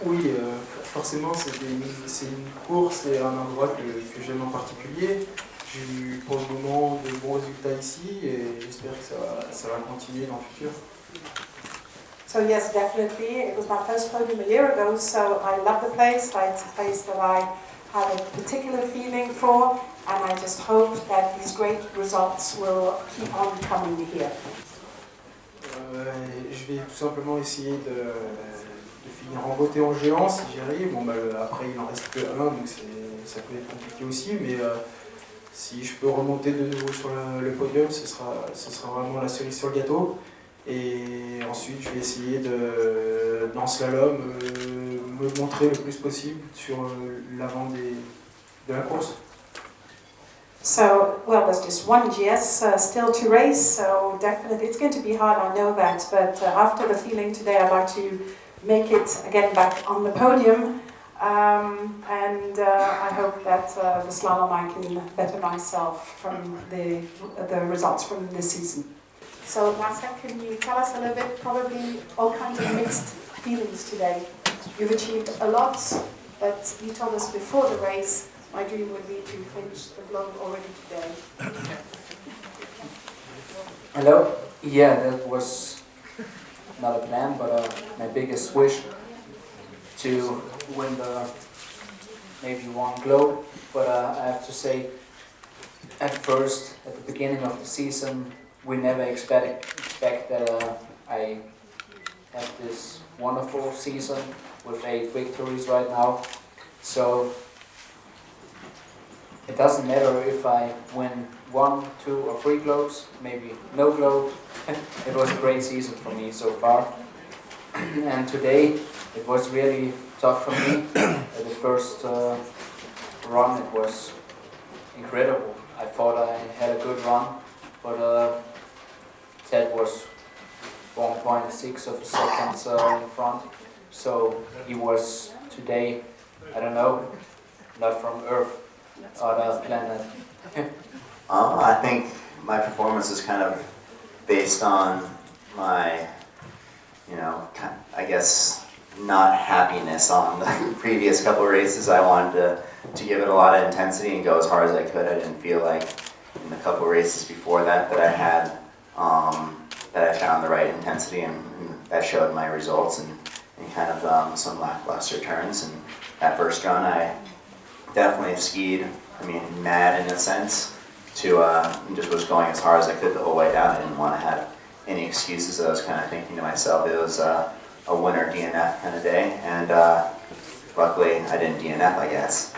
Oui, forcément, c'est une course et un endroit que j'aime en particulier. J'ai eu pour le moment de bons résultats ici et j'espère que ça va continuer dans le futur. So yes, definitely. It was my first podium a year ago, so I love the place. It's a place that I have a particular feeling for, and I just hope that these great results will keep on coming here. Je vais tout simplement essayer de finir en beauté en géant si j'y arrive. Bon, après, il en reste que un, donc ça peut être compliqué aussi, mais si je peux remonter de nouveau sur le podium, ce sera vraiment la cerise sur le gâteau. Et ensuite, je vais essayer dans slalom, me montrer le plus possible sur l'avant de la course. So, well, there's just one GS still to race, so definitely it's going to be hard, I know that, but after the feeling today, I'd like to make it again back on the podium, and I hope that the slalom I can better myself from the results from this season. So, Marcel, can you tell us a little bit, probably all kinds of mixed feelings today? You've achieved a lot, but you told us before the race, my dream would be to finish the globe already today. Hello? Yeah, that was not a plan, but my biggest wish to win maybe one globe. But I have to say, at first, at the beginning of the season, we never expect that I have this wonderful season with 8 victories right now. So it doesn't matter if I win 1, 2 or 3 globes, maybe no globe. It was a great season for me so far. And today it was really tough for me. The first run, it was incredible. I thought I had a good run, but Ted was 1.6 of a second in front. So he was today, I don't know, not from Earth. Other planet. I think my performance is kind of based on my, I guess, not happiness on the previous couple of races. I wanted to give it a lot of intensity and go as hard as I could. I didn't feel like in the couple of races before that I had, that I found the right intensity, and that showed my results and kind of some lackluster turns. And that first run, I definitely skied, mad in a sense, just was going as hard as I could the whole way down. I didn't want to have any excuses. I was kind of thinking to myself, it was a winner DNF kind of day, and luckily I didn't DNF, I guess.